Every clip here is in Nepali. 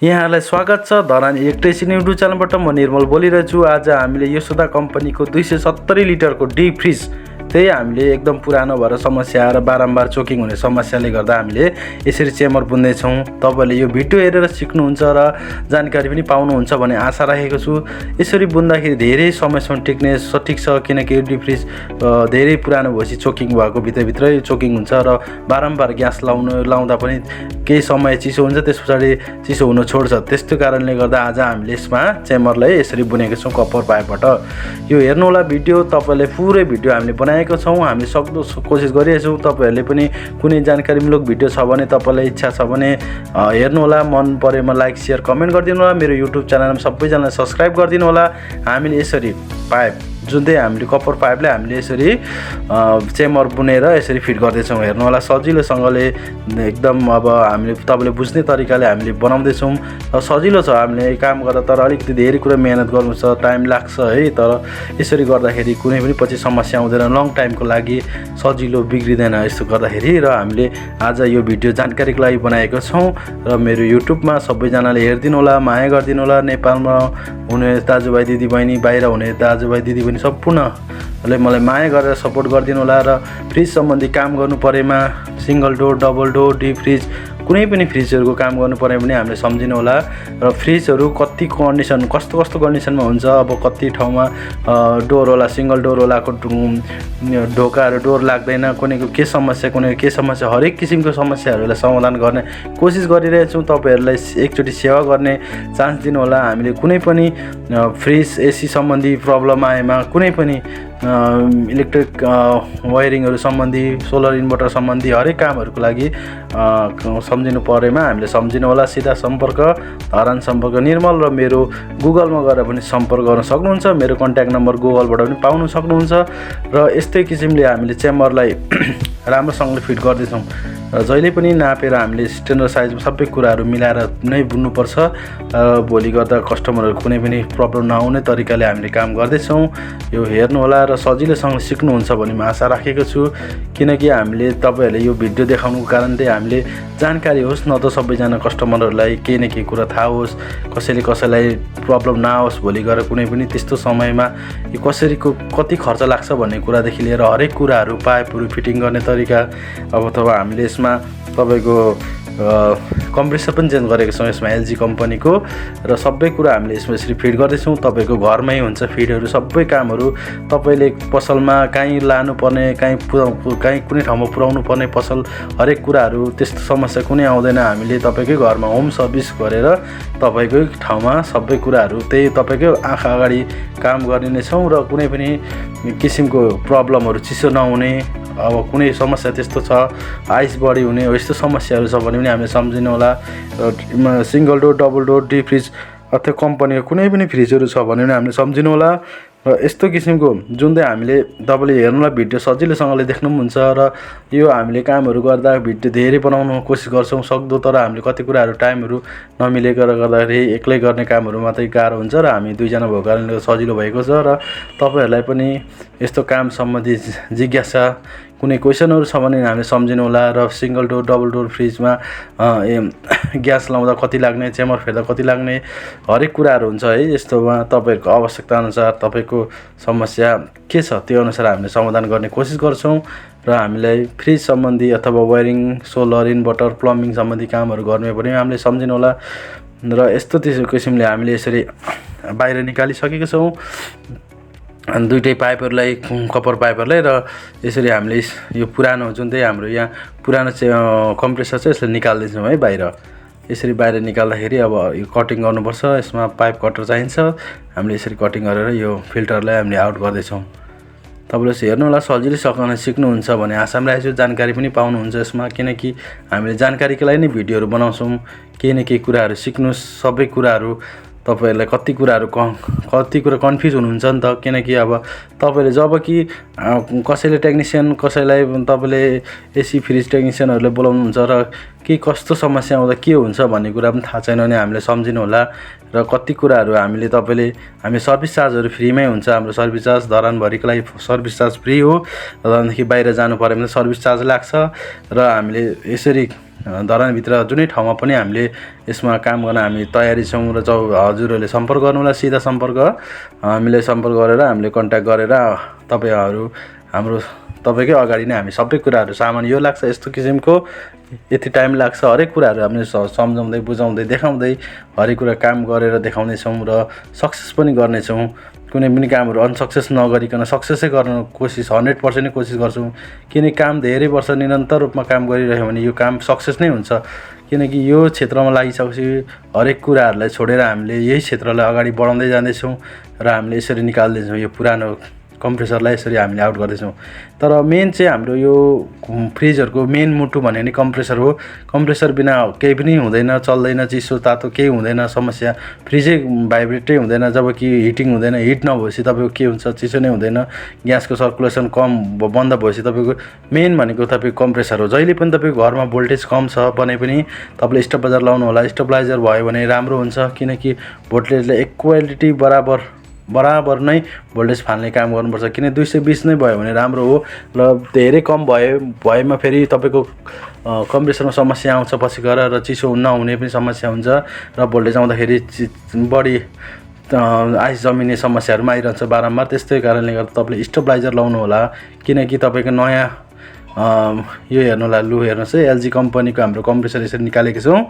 यहाँलाई स्वागत छ धरान इलेक्ट्रिसिटी युट्युब च्यानलबाट। म निर्मल बोलिरहेको छु। आज हामीले यशोदा कम्पनीको 270 लिटरको डीप फ्रिज त्यही हामीले एकदम पुरानो भएर समस्या आएर बारम्बार चोकिङ हुने समस्याले गर्दा हामीले यसरी चेम्बर बुन्दैछौँ। तपाईँले यो भिडियो हेरेर सिक्नुहुन्छ र जानकारी पनि पाउनुहुन्छ भन्ने आशा राखेको छु। यसरी बुन्दाखेरि धेरै समयसम्म टिक्ने सठिक छ, किनकि यो डीप फ्रिज धेरै पुरानो भएपछि चोकिङ भएको भित्रभित्रै चोकिङ हुन्छ र बारम्बार ग्यास लाउँदा पनि केही समय चिसो हुन्छ, त्यस पछाडि चिसो हुन छोड्छ। त्यस्तो कारणले गर्दा आज हामीले यसमा चेम्बरलाई यसरी बुनेको छौँ कपर पाइपबाट। यो हेर्नुहोला भिडियो, तपाईँले पुरै भिडियो हामीले बनाएको छौँ, हामीले सक्दो कोसिस गरिरहेछौँ। तपाईँहरूले पनि कुनै जानकारीमूलक भिडियो छ भने, तपाईँलाई इच्छा छ भने हेर्नुहोला। मन परेमा लाइक सेयर कमेन्ट गरिदिनु होला। मेरो युट्युब च्यानलमा सबैजनालाई सब्सक्राइब गरिदिनु होला। हामीले यसरी पाइप जुन चाहिँ हामीले कपर पाइपलाई हामीले यसरी चेम्बर बुनेर यसरी फिट गर्दैछौँ। हेर्नुहोला सजिलोसँगले एकदम अब हामीले तपाईँले बुझ्ने तरिकाले हामीले बनाउँदैछौँ र सजिलो छ हामीले काम गर्दा। तर अलिकति धेरै कुरा मेहनत गर्नु छ, टाइम लाग्छ है। तर यसरी गर्दाखेरि कुनै पनि पछि समस्या आउँदैन, लङ टाइमको लागि सजिलो बिग्रिँदैन यस्तो गर्दाखेरि। र हामीले आज यो भिडियो जानकारीको लागि बनाएको छौँ र मेरो युट्युबमा सबैजनाले हेरिदिनु होला, माया गरिदिनु होला। नेपालमा हुने दाजुभाइ दिदीबहिनी, बाहिर हुने दाजुभाइ दिदीबहिनी सम्पूर्णले मलाई माया गरेर सपोर्ट गरिदिनु होला। र फ्रिज सम्बन्धी काम गर्नु परेमा, single door, double door, deep fridge, कुनै पनि फ्रिजहरूको काम गर्नु पऱ्यो भने हामीले सम्झिनु होला। र फ्रिजहरू कति कन्डिसन, कस्तो कस्तो कन्डिसनमा हुन्छ, अब कति ठाउँमा डोरवाला, सिङ्गल डोरवालाको ढोकाहरू डोर लाग्दैन, कुनैको के समस्या, कुनैको के समस्या, हरेक किसिमको समस्याहरूलाई समाधान गर्ने कोसिस गरिरहेछौँ। तपाईँहरूलाई एकचोटि सेवा गर्ने चान्स दिनु होला। हामीले कुनै पनि फ्रिज एसी सम्बन्धी प्रब्लम आएमा, कुनै पनि इलेक्ट्रिक वायरिङहरू सम्बन्धी, सोलर इन्भर्टर सम्बन्धी हरेक कामहरूको लागि सम्झिनु परेमा हामीले सम्झिनु होला। सिधा सम्पर्क धरान सम्पर्क निर्मल, र मेरो गुगलमा गएर पनि सम्पर्क गर्न सक्नुहुन्छ। मेरो कन्ट्याक्ट नम्बर गुगलबाट पनि पाउन सक्नुहुन्छ। र यस्तै किसिमले हामीले चेम्बरलाई राम्रोसँगले फिट गर्दैछौँ। र जहिले पनि नापेर हामीले स्ट्यान्डर्ड साइजमा सबै कुराहरू मिलाएर नै बुन्नुपर्छ। भोलि गर्दा कस्टमरहरू कुनै पनि प्रब्लम नआउने तरिकाले हामीले काम गर्दैछौँ। यो हेर्नुहोला र सजिलोसँग सिक्नुहुन्छ भन्ने म आशा राखेको छु। किनकि हामीले तपाईँहरूले यो भिडियो देखाउनुको कारण चाहिँ हामीले जानकारी होस्, न त सबैजना कस्टमरहरूलाई केही न केही कुरा थाहा होस्, कसैलाई प्रब्लम नआओस् भोलि गएर कुनै पनि त्यस्तो समयमा यो कसरीको कति खर्च लाग्छ भन्ने कुरादेखि लिएर हरेक कुराहरू, पाइपहरू फिटिङ गर्ने तरिका, अब अथवा हामीले यसमा तपाईँको कम्प्रेसर पनि चेन्ज गरेको छौँ यसमा एलजी कम्पनीको। र सबै कुरा हामीले यसमा यसरी फिट गर्दैछौँ। तपाईँको घरमै हुन्छ फिटहरू, सबै कामहरू तपाईँले पसलमा कहीँ लानुपर्ने, कहीँ कुनै ठाउँमा पुर्याउनु पर्ने पसल, हरेक कुराहरू त्यस्तो समस्या कुनै आउँदैन। हामीले तपाईँकै घरमा होम सर्भिस गरेर तपाईँकै ठाउँमा सबै कुराहरू त्यही तपाईँकै आँखा अगाडि काम गर्ने नै छौँ। र कुनै पनि किसिमको प्रब्लमहरू, चिसो नहुने, अब कुनै समस्या त्यस्तो छ, आइस बढी हुने, यस्तो समस्याहरू छ भने पनि हामीले सम्झिनु होला। र single door, double door, deep fridge अथवा कम्पनीको कुनै पनि फ्रिजहरू छ भने पनि हामीले सम्झिनु होला। र यस्तो किसिमको जुन चाहिँ हामीले तपाईँले हेर्नुलाई भिडियो सजिलोसँगले देख्नु पनि हुन्छ। र यो हामीले कामहरू गर्दा भिडियो धेरै बनाउनु कोसिस गर्छौँ सक्दो, तर हामीले कति कुराहरू टाइमहरू नमिलेर गर्दाखेरि एक्लै गर्ने कामहरू मात्रै गाह्रो हुन्छ। र हामी दुईजना भएको कारणले सजिलो भएको छ। र तपाईँहरूलाई पनि यस्तो काम सम्बन्धी जिज्ञासा, कुनै क्वेसनहरू छ भने हामीले सम्झिनु होला। र सिङ्गल डोर, डबल डोर फ्रिजमा ग्यास लाउँदा कति लाग्ने, चेम्बर फेर्दा कति लाग्ने, हरेक कुराहरू हुन्छ है। यस्तोमा तपाईँहरूको आवश्यकता अनुसार तपाईँको समस्या के छ त्यो अनुसार हामीले समाधान गर्ने कोसिस गर्छौँ। र हामीलाई फ्रिज सम्बन्धी अथवा वायरिङ, सोलर इन्भर्टर, प्लम्बिङ सम्बन्धी कामहरू गर्ने पनि हामीले सम्झिनु होला। र यस्तो त्यसो किसिमले हामीले यसरी बाहिर निकालिसकेको छौँ दुईटै पाइपहरूलाई, कपर पाइपहरूलाई। र यसरी हामीले यो पुरानो जुन चाहिँ हाम्रो यहाँ पुरानो कम्प्रेसर छ यसलाई निकाल्दैछौँ है बाहिर। यसरी बाहिर निकाल्दाखेरि अब यो कटिङ गर्नुपर्छ, यसमा पाइप कटर चाहिन्छ। हामीले यसरी कटिङ गरेर यो फिल्टरलाई हामीले आउट गर्दैछौँ। तपाईँले हेर्नु होला, सजिलैसँग सिक्नुहुन्छ भन्ने आशामा राखेको छु। जानकारी पनि पाउनुहुन्छ यसमा, किनकि हामीले जानकारीको लागि नै भिडियोहरू बनाउँछौँ। केही न केही कुराहरू सिक्नुहोस्। सबै कुराहरू तपाईँहरूलाई कति कुरा कन्फ्युज हुनुहुन्छ नि त। किनकि अब तपाईँले जब कि कसैले टेक्निसियन, कसैलाई तपाईँले एसी फ्रिज टेक्निसियनहरूले बोलाउनुहुन्छ र के कस्तो समस्या आउँदा के हुन्छ भन्ने कुरा पनि थाहा छैन भने हामीले सम्झिनु होला। र कति कुराहरू हामीले हामी सर्भिस चार्जहरू फ्रीमै हुन्छ। हाम्रो सर्भिस चार्ज धरानभरिको लागि सर्भिस चार्ज फ्री हो। धरानदेखि बाहिर जानु पऱ्यो भने सर्भिस चार्ज लाग्छ। र हामीले यसरी धरानभित्र जुनै ठाउँमा पनि हामीले यसमा काम गर्न हामी तयारी छौँ। र हजुरहरूले सम्पर्क गर्नु होला, सिधा सम्पर्क हामीले सम्पर्क गरेर हामीले कन्ट्याक्ट गरेर तपाईँकै अगाडि नै हामी सबै कुराहरू सामान यो लाग्छ, यस्तो किसिमको यति टाइम लाग्छ, हरेक कुराहरू हामीले सम्झाउँदै बुझाउँदै देखाउँदै हरेक कुरा काम गरेर देखाउनेछौँ र सक्सेस पनि गर्नेछौँ। कुनै पनि कामहरू अनसक्सेस नगरिकन सक्सेसै गर्न कोसिस 100% कोसिस गर्छौँ। किनकि काम धेरै वर्ष निरन्तर रूपमा काम गरिरह्यो भने यो काम सक्सेस नै हुन्छ। किनकि यो क्षेत्रमा लागिसकेपछि हरेक कुराहरूलाई छोडेर हामीले यही क्षेत्रलाई अगाडि बढाउँदै जाँदैछौँ र हामीले यसरी निकाल्दैछौँ। यो पुरानो कम्प्रेसरलाई यसरी हामीले आउट गर्दैछौँ। तर मेन चाहिँ हाम्रो यो फ्रिजहरूको मेन मुटु भन्ने नि कम्प्रेसर हो। कम्प्रेसर बिना केही पनि हुँदैन, चल्दैन, चिसो तातो केही हुँदैन, समस्या फ्रिजै भाइब्रेटै हुँदैन। जबकि हिटिङ हुँदैन, हिट नभएपछि तपाईँको के हुन्छ, चिसो नै हुँदैन, ग्यासको सर्कुलेसन कम बन्द भएपछि तपाईँको मेन भनेको तपाईँको कम्प्रेसर हो। जहिले पनि तपाईँको घरमा भोल्टेज कम छ भने पनि तपाईँले स्टेबलाइजर लाउनु होला। स्टेबलाइजर भयो भने राम्रो हुन्छ। किनकि भोल्टेजले इक्वालिटी बराबर नै भोल्टेज फाल्ने काम गर्नुपर्छ। किन 220 नै भयो भने राम्रो हो। र धेरै कम भएमा फेरि तपाईँको कम्प्रेसरमा समस्या आउँछ पछि गएर, र चिसो नहुने पनि समस्या हुन्छ, र भोल्टेज आउँदाखेरि बढी आइस जमिने समस्याहरूमा आइरहन्छ बारम्बार। त्यस्तै कारणले गर्दा तपाईँले स्टेबलाइजर लाउनु होला। किनकि तपाईँको नयाँ यो हेर्नु होला, हेर्नुहोस् है, एलजी कम्पनीको हाम्रो कम्प्रेसर यसरी निकालेको छौँ।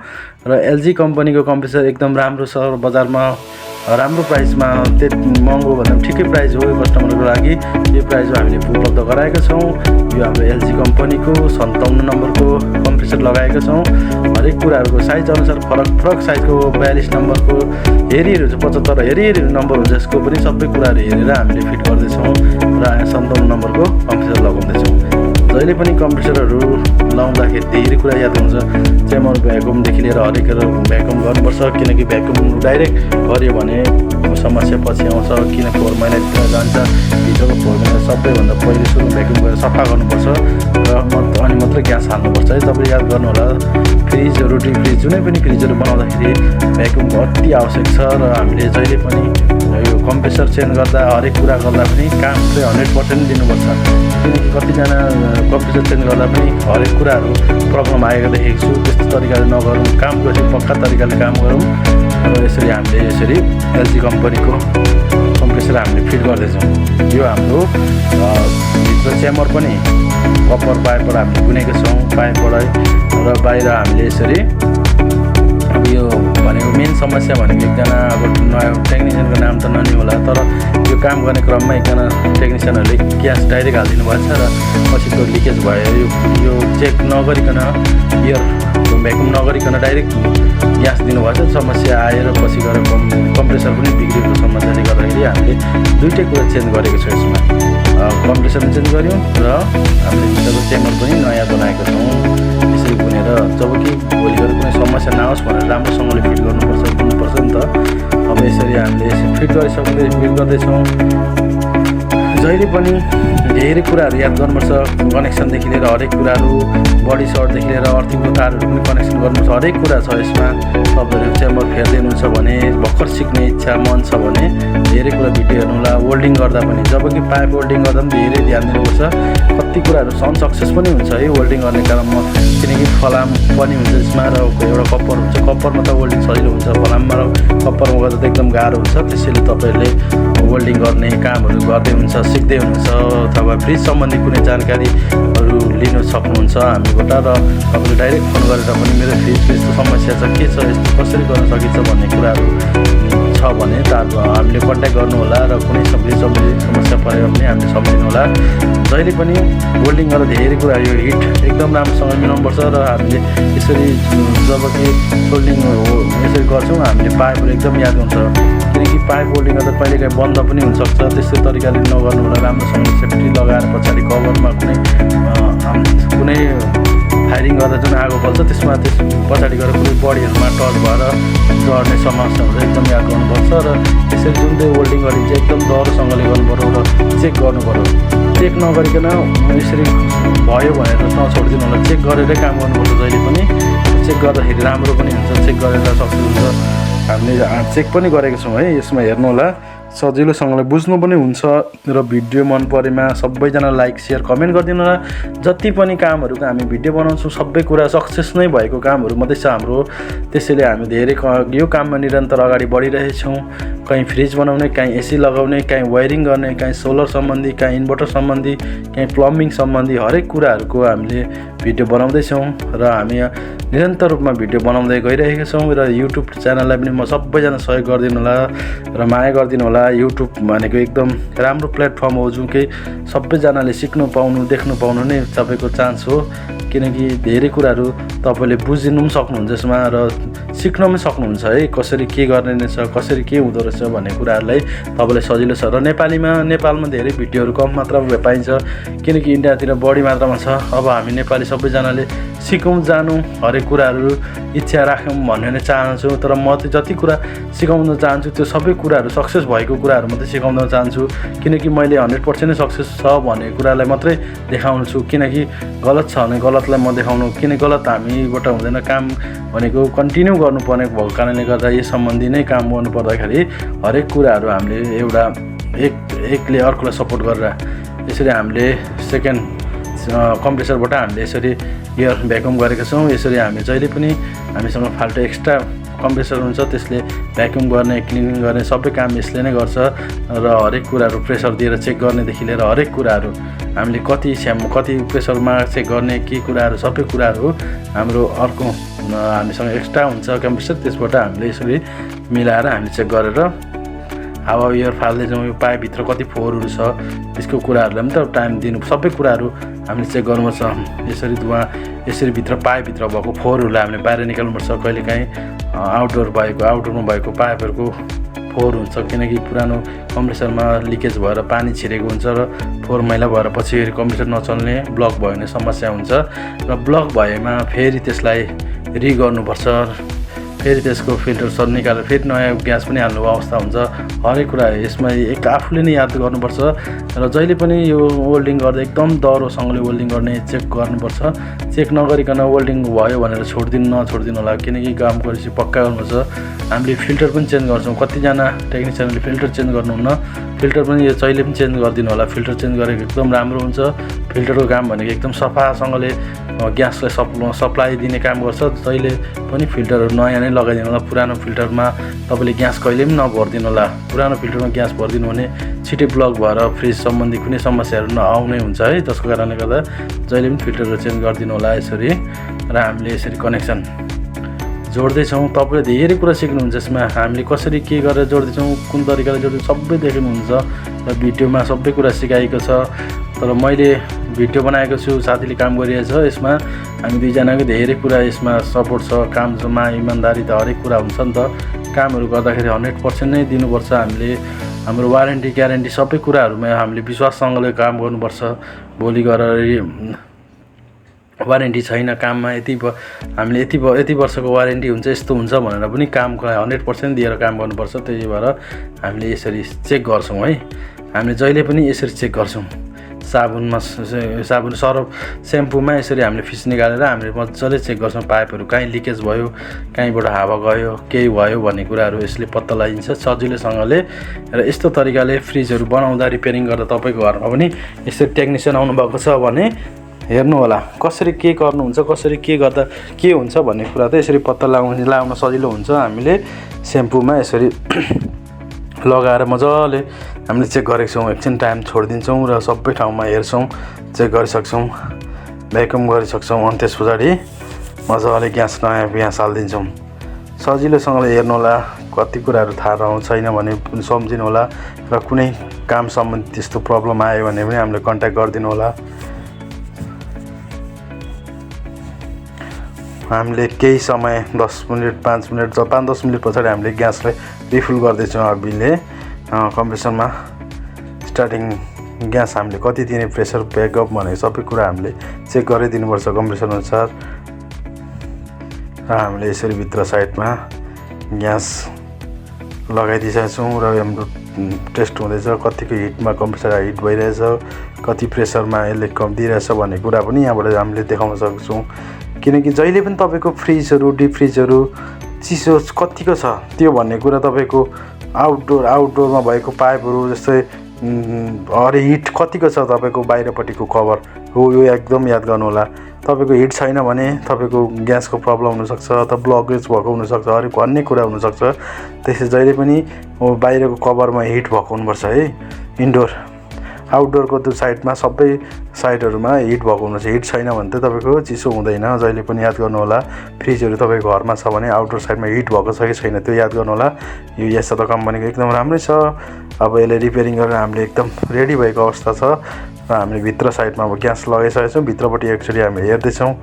र एलजी कम्पनीको कम्प्रेसर एकदम राम्रो छ, बजारमा राम्रो प्राइसमा, त्यति महँगो भन्दा पनि ठिकै प्राइस हो कस्टमरको लागि। यो प्राइसमा हामीले उपलब्ध गराएका छौँ। यो हाम्रो एलजी कम्पनीको 57 नम्बरको कम्प्रेसर लगाएका छौँ। हरेक कुराहरूको साइज अनुसार फरक साइजको 42 नम्बरको हेरी 75 हेरी नम्बर हुन्छ। यसको पनि सबै कुराहरू हेरेर हामीले फिट गर्दैछौँ र 57 नम्बरको कम्प्रेसर लगाउँदैछौँ। जहिले पनि कम्प्रेसरहरू लाउँदाखेरि धेरै कुरा याद हुन्छ। चेम्बर भ्याकुमदेखि लिएर हरेक भ्याकुम गर्नुपर्छ। किनकि भ्याकुम डाइरेक्ट गऱ्यो भने समस्या पछि आउँछ। किन 4 महिनाभित्र जान्छ, भित्रको 4 महिना सबैभन्दा पहिले सुरु भ्याकुम गरेर सफा गर्नुपर्छ र अनि मात्रै ग्यास हाल्नुपर्छ है। तपाईँले याद गर्नु होला, फ्रिजहरू डिप फ्रिज जुनै पनि फ्रिजहरू बनाउँदाखेरि भ्याकुमको अति आवश्यक छ। र हामीले जहिले पनि यो कम्प्रेसर चेन्ज गर्दा हरेक कुरा गर्दा पनि काम चाहिँ 100% दिनुपर्छ। किनकि कतिजना कम्प्रेसर चेन्ज गर्दा पनि हरेक कुराहरू प्रब्लम आएको देखेको छु। त्यस्तो तरिकाले नगरौँ, काम गरेपछि पक्का तरिकाले काम गरौँ। र यसरी हामीले एलजी कम्पनीको कम्प्रेसर हामीले फिट गर्दैछौँ। यो हाम्रो भित्र च्याम्बर पनि कपर पाइपबाट हामीले बुनेको छौँ, पाइपबाट। र बाहिर हामीले यसरी यो भनेको मेन समस्या भनेको एकजना नयाँ टेक्निसियनको नाम त ननि होला, तर यो काम गर्ने क्रममा एकजना टेक्निसियनहरूले ग्यास डाइरेक्ट हालिदिनु भएको छ र पछि त्यो लिकेज भयो। यो चेक नगरिकन, भ्याकुम नगरिकन डाइरेक्ट ग्यास दिनुभएको छ। समस्या आएर पछि गएर कम्प्रेसर पनि बिग्रेको समस्याले गर्दाखेरि हामीले दुईटै कुरा चेन्ज गरेको छौँ। यसमा कम्प्रेसर पनि चेन्ज गऱ्यौँ र हामीले भित्रको चेम्बर पनि नयाँ बनाएको छौँ यसरी बुनेर। जबकि भोलि गएर कुनै समस्या नआओस् भनेर राम्रोसँगले फिट बुन्नुपर्छ नि त। अब यसरी हामीले फिट फिट गर्दैछौँ। जहिले पनि धेरै कुराहरू याद गर्नुपर्छ। कनेक्सनदेखि लिएर हरेक कुराहरू, बडी सर्टदेखि लिएर अर्थिङको तारहरू पनि कनेक्सन गर्नुपर्छ। हरेक कुरा छ यसमा। तपाईँहरू च्याम्बर फेर्दै हुनुहुन्छ भने, भर्खर सिक्ने इच्छा मन छ भने धेरै कुरा भिडियो हेर्नु होला। वेल्डिङ गर्दा पनि, जबकि पाइप वेल्डिङ गर्दा पनि धेरै ध्यान दिनुपर्छ। कति कुराहरू अनसक्सेस पनि हुन्छ है वेल्डिङ गर्ने क्रममा। किनकि फलाम पनि हुन्छ यसमा र एउटा कप्पर हुन्छ। कप्परमा त वेल्डिङ सजिलो हुन्छ, फलाममा र कप्परमा गर्दा त एकदम गाह्रो हुन्छ। त्यसैले तपाईँहरूले वेल्डिङ गर्ने कामहरू गर्दै हुन्छ, सिक्दै हुनुहुन्छ, अथवा फ्रिज सम्बन्धी कुनै जानकारीहरू लिन सक्नुहुन्छ हामीबाट। र तपाईँले डाइरेक्ट फोन गरेर पनि मेरो फ्रिजको यस्तो समस्या छ, के छ, यस्तो कसरी गर्न सकिन्छ भन्ने कुराहरू छ भने हामीले कन्ट्याक्ट गर्नु होला। र कुनै फ्रिज सम्बन्धी समस्या पऱ्यो भने हामीले सम्झिनु होला। जहिले पनि वेल्डिङ गर्दा धेरै कुरा यो हिट एकदम राम्रोसँग मिलाउनुपर्छ। र हामीले यसरी जबकि वेल्डिङ यसरी गर्छौँ हामीले पाइपहरू एकदम याद हुन्छ। किनकि पाइप वेल्डिङ गर्दा कहिलेकाहीँ बन्द पनि हुनसक्छ। त्यस्तै तरिकाले नगर्नु होला। राम्रोसँग सेफ्टी लगाएर पछाडि कभरमा कुनै फायरिङ गर्दा जुन आगो बल्छ त्यसमा पछाडि गएर कुनै बडीहरूमा टच भएर डढ्ने समस्या हुन्छ, एकदम याद गर्नुपर्छ। र यसरी जुन चाहिँ वेल्डिङ गरिन्छ एकदम डरसँगले गर्नुपऱ्यो र चेक गर्नुपऱ्यो। चेक नगरिकन यसरी भयो भनेर नछोडिदिनु होला, चेक गरेरै काम गर्नुपर्छ जहिले पनि। चेक गर्दाखेरि राम्रो पनि हुन्छ, चेक गरेर सक्सेस हुन्छ। हामीले चेक पनि गरेको छौँ है, यसमा हेर्नु होला, सजिलोसँगले बुझ्नु पनि हुन्छ। र भिडियो मन परेमा सबैजना लाइक सेयर कमेन्ट गरिदिनु होला। जति पनि कामहरूको हामी भिडियो बनाउँछौँ सबै कुरा सक्सेस नै भएको कामहरू मात्रै छ हाम्रो। त्यसैले हामी धेरै यो काममा निरन्तर अगाडि बढिरहेछौँ। कहीँ फ्रिज बनाउने, कहीँ एसी लगाउने, कहीँ वायरिङ गर्ने, कहीँ सोलर सम्बन्धी, कहीँ इन्भर्टर सम्बन्धी, कहीँ प्लम्बिङ सम्बन्धी हरेक कुराहरूको हामीले भिडियो बनाउँदैछौँ। र हामी निरन्तर रूपमा भिडियो बनाउँदै गइरहेका छौँ। र युट्युब च्यानललाई पनि म सबैजना सहयोग गरिदिनु होला र माया गरिदिनु होला। युट्युब भनेको एकदम राम्रो प्लेटफर्म हो, जुन कि सबैजनाले सिक्नु पाउनु, देख्नु पाउनु नै तपाईँको चान्स हो। किनकि धेरै कुराहरू तपाईँले बुझिनु पनि सक्नुहुन्छ यसमा र सिक्न पनि सक्नुहुन्छ है, कसरी के गर्ने रहेछ, कसरी के हुँदो रहेछ भन्ने कुराहरूलाई तपाईँलाई सजिलो छ। र नेपालमा धेरै भिडियोहरू कम मात्रामा पाइन्छ, किनकि इन्डियातिर बढी मात्रामा छ। अब हामी नेपाली सबैजनाले सिकौँ, जानौँ, हरेक कुराहरू इच्छा राख्यौँ भन्ने नै चाहन्छु। तर म जति कुरा सिकाउन चाहन्छु त्यो सबै कुराहरू सक्सेस भएको कुराहरू मात्रै सिकाउन चाहन्छु, किनकि मैले 100% नै सक्सेस छ भन्ने कुरालाई मात्रै देखाउँछु। किनकि गलत छ भने गलतलाई म देखाउनु, किन गलत हामीबाट हुँदैन। काम भनेको कन्टिन्यू गर्नुपर्ने भएको कारणले गर्दा यस सम्बन्धी नै काम गर्नुपर्दाखेरि हरेक कुराहरू हामीले एउटा एकले अर्कोलाई सपोर्ट गरेर यसरी हामीले सेकेन्ड कम्प्रेसरबाट हामीले यसरी एयर भ्याक्युम गरेका छौँ। यसरी हामी जहिले पनि हामीसँग फाल्टो एक्स्ट्रा कम्प्रेसर हुन्छ, त्यसले भ्याक्युम गर्ने, क्लिनिङ गर्ने सबै काम यसले नै गर्छ। र हरेक कुराहरू प्रेसर दिएर चेक गर्नेदेखि लिएर हरेक कुराहरू हामीले कति प्रेसरमा चेक गर्ने के कुराहरू सबै कुराहरू हाम्रो अर्को हामीसँग एक्स्ट्रा हुन्छ कम्प्रेसर, त्यसबाट हामीले यसरी मिलाएर हामी चेक गरेर हावा एयर फाल्दै जाउँ। यो पाइपभित्र कति फोहोरहरू छ त्यसको कुराहरूलाई पनि त टाइम दिनु, सबै कुराहरू हामीले चेक गर्नुपर्छ। यसरी भित्र पाइपभित्र भएको फोहोरहरूलाई हामीले बाहिर निकाल्नुपर्छ। कहिलेकाहीँ आउटडोरमा भएको पाइपहरूको फोहोर हुन्छ, किनकि पुरानो कम्प्रेसरमा लिकेज भएर पानी छिरेको हुन्छ र फोहोर मैला भएर पछि कम्प्रेसर नचल्ने, ब्लक भयो भने समस्या हुन्छ। र ब्लक भएमा फेरि त्यसलाई गर्नुपर्छ, फेरि त्यसको फिल्टर निकालेर फेरि नयाँ ग्यास पनि हाल्नु अवस्था हुन्छ। हरेक कुरा यसमा आफूले नै याद गर्नुपर्छ। र जहिले पनि यो वेल्डिङ गर्दा एकदम डरोसँगले वेल्डिङ गर्ने, चेक गर्नुपर्छ। चेक नगरिकन वेल्डिङ भयो भनेर नछोडिदिनु होला, किनकि काम गरेपछि पक्का गर्नुपर्छ। हामीले फिल्टर पनि चेन्ज गर्छौँ, कतिजना टेक्निसियनले फिल्टर चेन्ज गर्नुहुन्न, फिल्टर पनि यो जहिले पनि चेन्ज गरिदिनु होला। फिल्टर चेन्ज गरेको एकदम राम्रो हुन्छ। फिल्टरको काम भनेको एकदम सफासँगले ग्यासलाई सप्लाई दिने काम गर्छ। जहिले पनि फिल्टरहरू नयाँ नै लगाइदिनु होला। पुरानो फिल्टरमा तपाईँले ग्यास कहिले पनि नभरिदिनु होला। पुरानो फिल्टरमा ग्यास भरिदिनु भने छिटै ब्लक भएर फ्रिज सम्बन्धी कुनै समस्याहरू नआउने हुन्छ है। जसको कारणले गर्दा जहिले पनि फिल्टरहरू चेन्ज गरिदिनु होला यसरी। र हामीले यसरी कनेक्सन जोड्दैछौँ। तपाईँले धेरै कुरा सिक्नुहुन्छ यसमा, हामीले कसरी के गरेर जोड्दैछौँ, कुन तरिकाले जोड्दैछौँ सबै देख्नुहुन्छ। र भिडियोमा सबै कुरा सिकाएको छ। तर मैले भिडियो बनाएको छु, साथीले काम गरिरहेछ यसमा। हामी दुईजनाको धेरै कुरा यसमा सपोर्ट छ। काममा इमान्दारी त हरेक कुरा हुन्छ नि त। कामहरू गर्दाखेरि 100% नै दिनुपर्छ। हामीले हाम्रो वारेन्टी ग्यारेन्टी सबै कुराहरूमा हामीले विश्वाससँगले काम गर्नुपर्छ। भोलि गएर वारेन्टी छैन काममा, हामीले यति वर्षको वारेन्टी हुन्छ, यस्तो हुन्छ भनेर पनि कामलाई 100% दिएर काम गर्नुपर्छ। त्यही भएर हामीले यसरी चेक गर्छौँ है। हामीले जहिले पनि यसरी चेक गर्छौँ। साबुन सरफ सेम्पूमा यसरी हामीले फिस निकालेर हामीले मजाले चेक गर्छौँ। पाइपहरू कहीँ लिकेज भयो, कहीँबाट हावा गयो, केही भयो भन्ने कुराहरू यसले पत्ता लगाइन्छ सजिलैसँगले। र यस्तो तरिकाले फ्रिजहरू बनाउँदा रिपेयरिङ गर्दा तपाईँको घरमा पनि यसरी टेक्निसियन आउनुभएको छ भने हेर्नु होला, कसरी के गर्नुहुन्छ, कसरी के गर्दा के हुन्छ भन्ने कुरा त यसरी पत्ता लगाउन सजिलो हुन्छ। हामीले सेम्पूमा यसरी लगाएर मजाले हामीले चेक गरेको छौँ। एकछिन टाइम छोडिदिन्छौँ र सबै ठाउँमा हेर्छौँ, चेक गरिसक्छौँ, भ्याक्युम गरिसक्छौँ। अनि त्यस पछाडि मजाले नयाँ ग्यास हालिदिन्छौँ। सजिलोसँगले हेर्नु होला, कति कुराहरू थाहा छैन भने पनि सम्झिनु होला। र कुनै काम सम्बन्धी त्यस्तो प्रब्लम आयो भने पनि हामीले कन्ट्याक्ट गरिदिनु होला। हामीले केही समय 10 मिनट 5 मिनट 5-10 मिनट पछाडि हामीले ग्यासलाई रिफिल गर्दैछौँ। हामीले कम्प्रेसरमा स्टार्टिङ ग्यास हामीले कति दिने, प्रेसर ब्याकअप भनेको सबै कुरा हामीले चेक गरिदिनुपर्छ कम्प्रेसर अनुसार। र हामीले यसरी भित्र साइडमा ग्यास लगाइदिइसकेको छौँ र हाम्रो टेस्ट हुँदैछ कतिको हिटमा कम्प्रेसर हिट भइरहेछ, कति प्रेसरमा यसले दिइरहेछ भन्ने कुरा पनि यहाँबाट हामीले देखाउन सक्छौँ। किनकि जहिले पनि तपाईँको फ्रिजहरू डिप फ्रिजहरू चिसो कतिको छ त्यो भन्ने कुरा तपाईँको आउटडोरमा भएको पाइपहरू जस्तै अरे हिट कतिको छ तपाईँको बाहिरपट्टिको कभर हो यो एकदम याद गर्नु होला। तपाईँको हिट छैन भने तपाईँको ग्यासको प्रब्लम हुनसक्छ अथवा ब्लकेज भएको हुनसक्छ, अरू अन्य कुरा हुनसक्छ। त्यसै जहिले पनि बाहिरको कभरमा हिट भएको हुनुपर्छ है। इन्डोर आउटडोरको त्यो साइडमा सबै साइडहरूमा हिट भएको हुनुपर्छ। हिट छैन भने त तपाईँको चिसो हुँदैन। जहिले पनि याद गर्नु होला फ्रिजहरू तपाईँको घरमा छ भने आउटडोर साइडमा हिट भएको छ कि छैन त्यो याद गर्नु होला। यो यस्तो कम्पनीको एकदम राम्रै छ। अब यसले रिपेयरिङ गरेर हामीले एकदम रेडी भएको अवस्था छ र हामीले भित्र साइडमा अब ग्यास लगाइसकेको छौँ। भित्रपट्टि एक्चुअली हामी हेर्दैछौँ।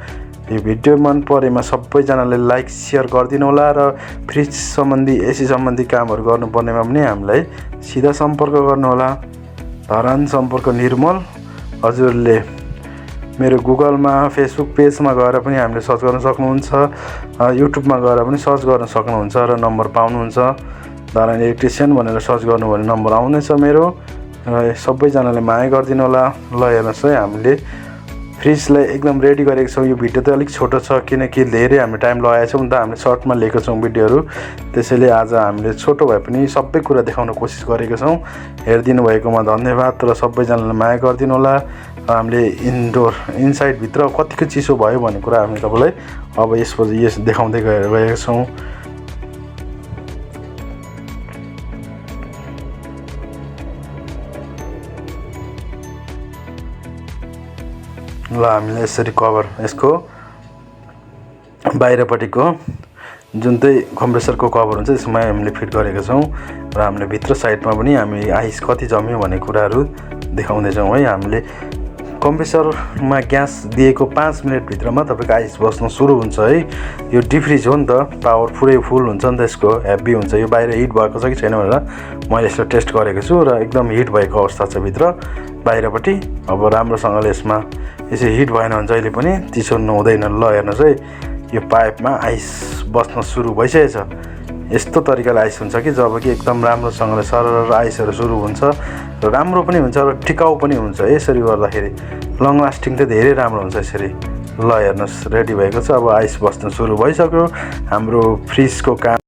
यो भिडियो मन परेमा सबैजनाले लाइक सेयर गरिदिनु होला र फ्रिज सम्बन्धी एसी सम्बन्धी कामहरू गर्नुपर्नेमा पनि हामीलाई सिधा सम्पर्क गर्नुहोला। धरान सम्पर्क निर्मल। हजुरले मेरो गुगलमा फेसबुक पेजमा गएर पनि हामीले सर्च गर्न सक्नुहुन्छ, युट्युबमा गएर पनि सर्च गर्न सक्नुहुन्छ र नम्बर पाउनुहुन्छ। धरान इलेक्ट्रिसियन भनेर सर्च गर्नुभयो भने नम्बर आउनेछ मेरो। र सबैजनाले माया गरिदिनु होला। ल हेर्नुहोस् है हामीले फ्रिजलाई एकदम रेडी गरेको छौँ। यो भिडियो त अलिक छोटो छ किनकि धेरै हामीले टाइम लगाएको छौँ नि त, हामीले सर्टमा लिएको छौँ भिडियोहरू। त्यसैले आज हामीले छोटो भए पनि सबै कुरा देखाउन कोसिस गरेको छौँ। हेरिदिनु भएकोमा धन्यवाद र सबैजनाले माया गरिदिनु होला। हामीले इनसाइडभित्र कतिको चिसो भयो भन्ने कुरा हामी तपाईँलाई अब यसपछि यस देखाउँदै गएका छौँ। ल हामीले यसरी कभर यसको बाहिरपट्टिको जुन चाहिँ कम्प्रेसरको कभर हुन्छ त्यसमा हामीले फिट गरेका छौँ र हामीले भित्र साइडमा पनि हामी आइस कति जम्यो भन्ने कुराहरू देखाउँदैछौँ है। हामीले कम्प्रेसरमा ग्यास दिएको 5 मिनटभित्रमा तपाईँको आइस बस्न सुरु हुन्छ है। यो डिप फ्रिज हो नि त, पावर पुरै फुल हुन्छ नि त, यसको हेभी हुन्छ। यो बाहिर हिट भएको छ कि छैन भनेर मैले यसलाई टेस्ट गरेको छु र एकदम हिट भएको अवस्था छ भित्र बाहिरपट्टि। अब राम्रोसँगले यसमा यसरी हिट भएन भने जहिले पनि चिसो हुँदैन। ल हेर्नुहोस् है यो पाइपमा आइस बस्न सुरु भइसकेको छ। यस्तो तरिकाले आइस हुन्छ कि जब कि एकदम राम्रोसँगले सरर आइसहरू सुरु हुन्छ र राम्रो पनि हुन्छ र टिकाउ पनि हुन्छ। यसरी गर्दाखेरि लङ लास्टिङ त धेरै राम्रो हुन्छ यसरी। ल हेर्नुहोस् रेडी भएको छ। अब आइस बस्न सुरु भइसक्यो। हाम्रो फ्रिजको काम